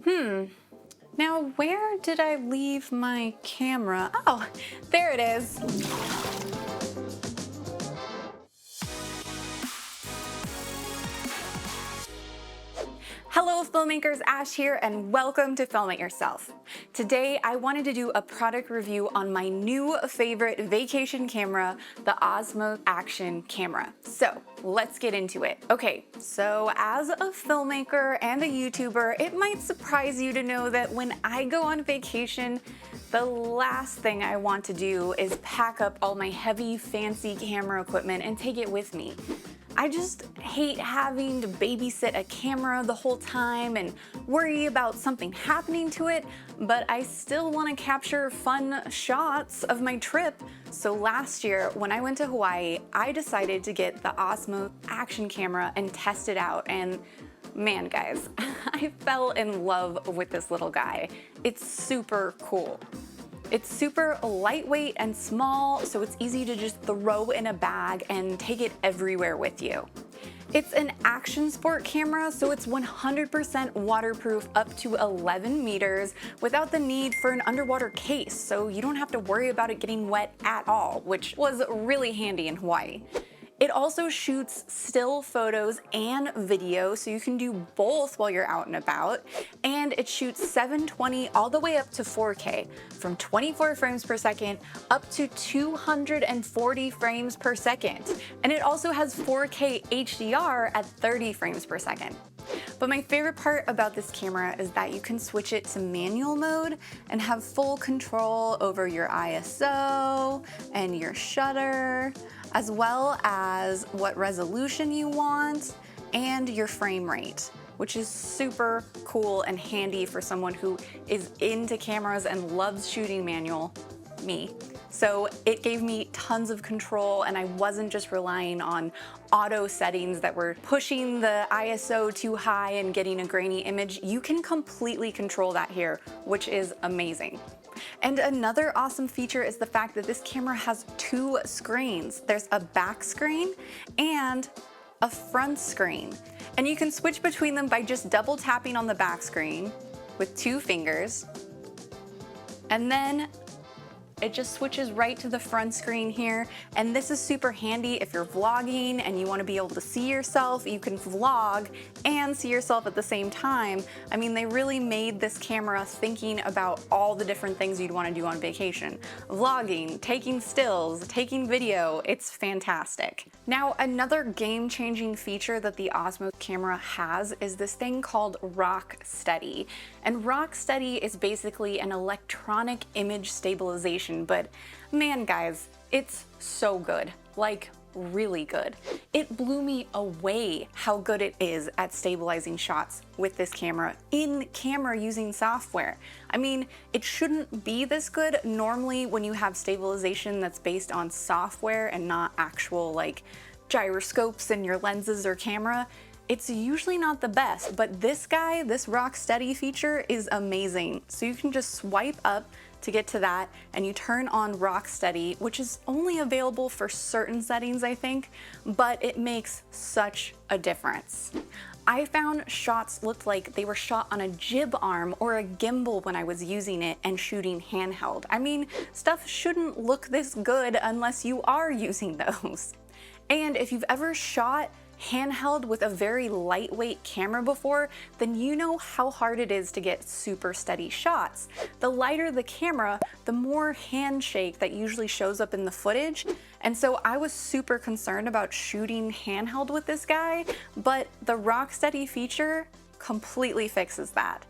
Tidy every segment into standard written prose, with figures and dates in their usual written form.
Now where did I leave my camera? Oh, there it is. Hello filmmakers, Ash here and welcome to Film It Yourself. Today I wanted to do a product review on my new favorite vacation camera, the Osmo Action Camera. So let's get into it. Okay, so as a filmmaker and a YouTuber, it might surprise you to know that when I go on vacation, the last thing I want to do is pack up all my heavy, fancy camera equipment and take it with me. I just hate having to babysit a camera the whole time and worry about something happening to it, but I still want to capture fun shots of my trip. So last year, when I went to Hawaii, I decided to get the Osmo Action Camera and test it out, and man, guys, I fell in love with this little guy. It's super cool. It's super lightweight and small, so it's easy to just throw in a bag and take it everywhere with you. It's an action sport camera, so it's 100% waterproof up to 11 meters without the need for an underwater case, so you don't have to worry about it getting wet at all, which was really handy in Hawaii. It also shoots still photos and video, so you can do both while you're out and about. And it shoots 720 all the way up to 4K, from 24 frames per second up to 240 frames per second. And it also has 4K HDR at 30 frames per second. But my favorite part about this camera is that you can switch it to manual mode and have full control over your ISO and your shutter, as well as what resolution you want and your frame rate, which is super cool and handy for someone who is into cameras and loves shooting manual, me. So it gave me tons of control and I wasn't just relying on auto settings that were pushing the ISO too high and getting a grainy image. You can completely control that here, which is amazing. And another awesome feature is the fact that this camera has two screens. There's a back screen and a front screen. And you can switch between them by just double tapping on the back screen with 2 fingers. And then it just switches right to the front screen here. And this is super handy if you're vlogging and you want to be able to see yourself. You can vlog and see yourself at the same time. I mean, they really made this camera thinking about all the different things you'd want to do on vacation. Vlogging, taking stills, taking video, it's fantastic. Now, another game-changing feature that the Osmo camera has is this thing called Rock Steady. And Rock Steady is basically an electronic image stabilization, but man, guys, it's so good, like really good. It blew me away how good it is at stabilizing shots with this camera in camera using software. I mean, it shouldn't be this good normally when you have stabilization that's based on software and not actual like gyroscopes in your lenses or camera. It's usually not the best, but this guy, this Rock Steady feature is amazing. So you can just swipe up to get to that and you turn on Rock Steady, which is only available for certain settings, I think, but it makes such a difference. I found shots looked like they were shot on a jib arm or a gimbal when I was using it and shooting handheld. I mean, stuff shouldn't look this good unless you are using those. And if you've ever shot handheld with a very lightweight camera before, then you know how hard it is to get super steady shots. The lighter the camera, the more handshake that usually shows up in the footage. And so I was super concerned about shooting handheld with this guy, but the Rock Steady feature completely fixes that.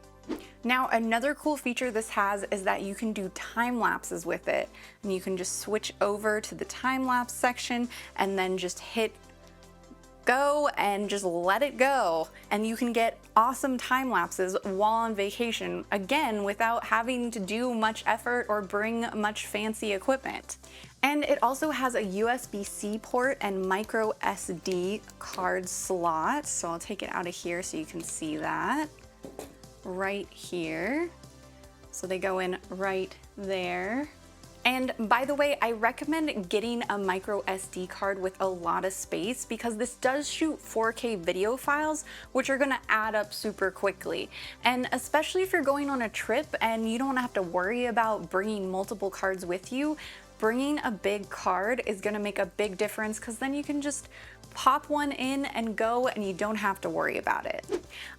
Now, another cool feature this has is that you can do time lapses with it. And you can just switch over to the time lapse section and then just hit go and just let it go, and you can get awesome time lapses while on vacation, again without having to do much effort or bring much fancy equipment. And it also has a USB-C port and micro SD card slot, so I'll take it out of here so you can see that right here. So they go in right there. And by the way, I recommend getting a micro SD card with a lot of space because this does shoot 4K video files, which are gonna add up super quickly. And especially if you're going on a trip and you don't have to worry about bringing multiple cards with you, bringing a big card is gonna make a big difference because then you can just pop one in and go and you don't have to worry about it.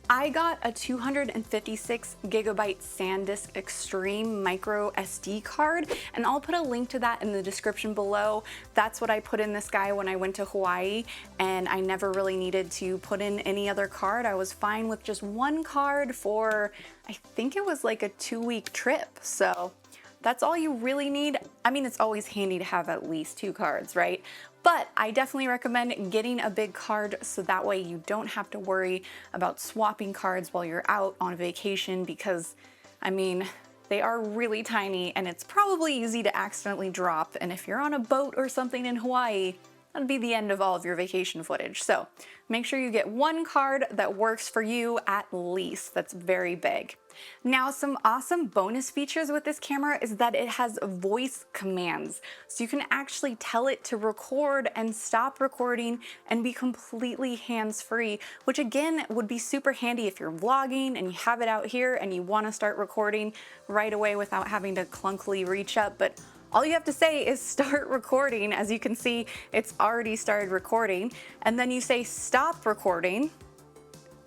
I got a 256 gigabyte SanDisk Extreme micro SD card, and I'll put a link to that in the description below. That's what I put in this guy when I went to Hawaii, and I never really needed to put in any other card. I was fine with just one card for, I think it was like a 2-week trip. So that's all you really need. I mean, it's always handy to have at least 2 cards, right? But I definitely recommend getting a big card so that way you don't have to worry about swapping cards while you're out on vacation because, I mean, they are really tiny and it's probably easy to accidentally drop. And if you're on a boat or something in Hawaii, that'd be the end of all of your vacation footage. So make sure you get one card that works for you at least. That's very big. Now, some awesome bonus features with this camera is that it has voice commands. So you can actually tell it to record and stop recording and be completely hands-free, which again would be super handy if you're vlogging and you have it out here and you want to start recording right away without having to clunkily reach up. But all you have to say is start recording. As you can see, it's already started recording. And then you say stop recording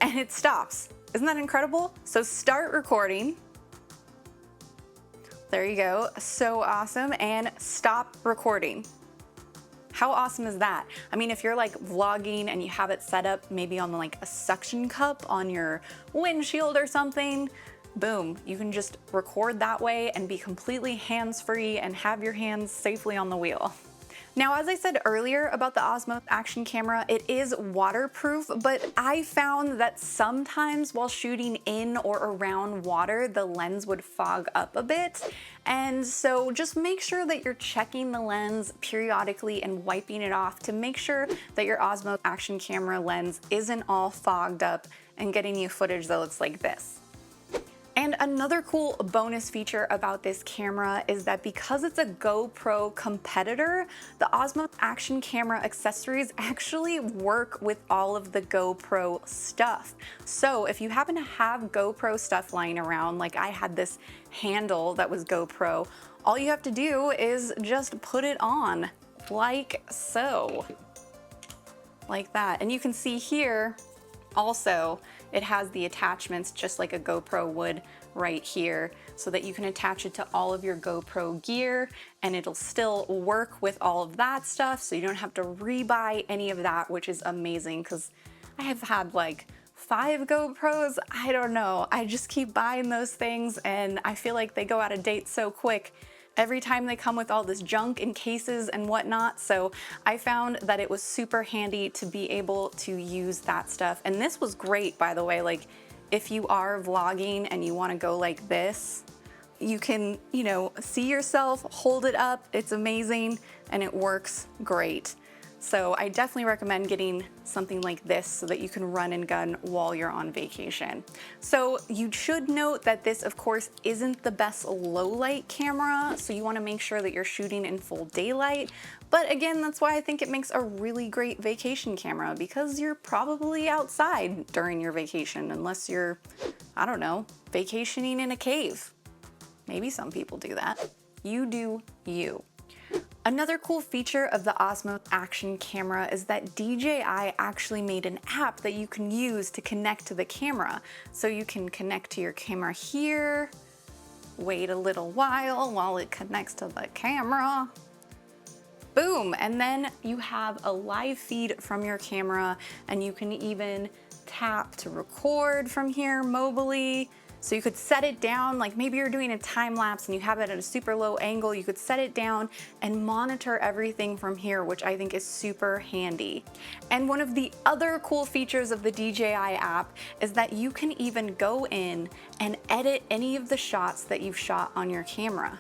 and it stops. Isn't that incredible? So start recording. There you go. So awesome. And stop recording. How awesome is that? I mean, if you're like vlogging and you have it set up maybe on like a suction cup on your windshield or something, boom, you can just record that way and be completely hands-free and have your hands safely on the wheel. Now, as I said earlier about the Osmo Action Camera, it is waterproof, but I found that sometimes while shooting in or around water, the lens would fog up a bit. And so just make sure that you're checking the lens periodically and wiping it off to make sure that your Osmo Action Camera lens isn't all fogged up and getting you footage that looks like this. And another cool bonus feature about this camera is that because it's a GoPro competitor, the Osmo Action Camera accessories actually work with all of the GoPro stuff. So if you happen to have GoPro stuff lying around, like I had this handle that was GoPro, all you have to do is just put it on like so, like that. And you can see here also, it has the attachments just like a GoPro would right here so that you can attach it to all of your GoPro gear and it'll still work with all of that stuff, so you don't have to rebuy any of that, which is amazing because I have had like 5 GoPros. I don't know. I just keep buying those things and I feel like they go out of date so quick every time they come with all this junk in cases and whatnot. So I found that it was super handy to be able to use that stuff. And this was great, by the way, like if you are vlogging and you want to go like this, you can, you know, see yourself, hold it up. It's amazing and it works great. So I definitely recommend getting something like this so that you can run and gun while you're on vacation. So you should note that this, of course, isn't the best low light camera. So you want to make sure that you're shooting in full daylight. But again, that's why I think it makes a really great vacation camera, because you're probably outside during your vacation, unless you're, I don't know, vacationing in a cave. Maybe some people do that. You do you. Another cool feature of the Osmo Action Camera is that DJI actually made an app that you can use to connect to the camera. So you can connect to your camera here, wait a little while it connects to the camera, boom, and then you have a live feed from your camera and you can even tap to record from here mobily. So you could set it down, like maybe you're doing a time lapse and you have it at a super low angle, you could set it down and monitor everything from here, which I think is super handy. And one of the other cool features of the DJI app is that you can even go in and edit any of the shots that you've shot on your camera.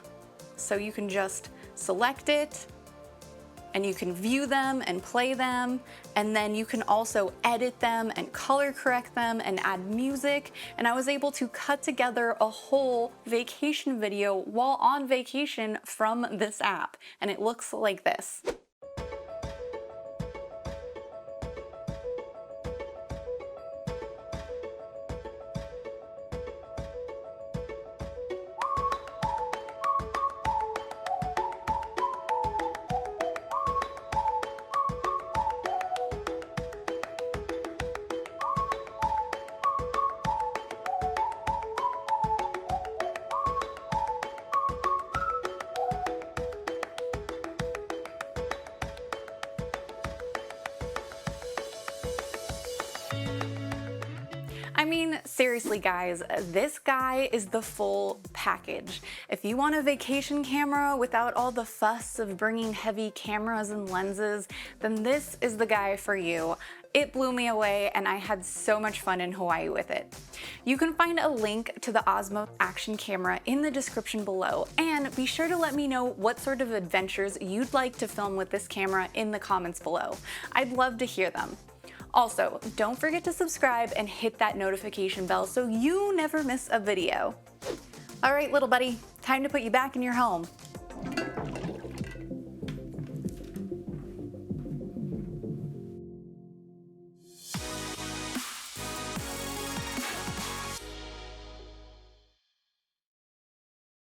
So you can just select it, and you can view them and play them, and then you can also edit them and color correct them and add music. And I was able to cut together a whole vacation video while on vacation from this app, and it looks like this. I mean, seriously guys, this guy is the full package. If you want a vacation camera without all the fuss of bringing heavy cameras and lenses, then this is the guy for you. It blew me away and I had so much fun in Hawaii with it. You can find a link to the Osmo Action Camera in the description below, and be sure to let me know what sort of adventures you'd like to film with this camera in the comments below. I'd love to hear them. Also, don't forget to subscribe and hit that notification bell so you never miss a video. All right, little buddy, time to put you back in your home.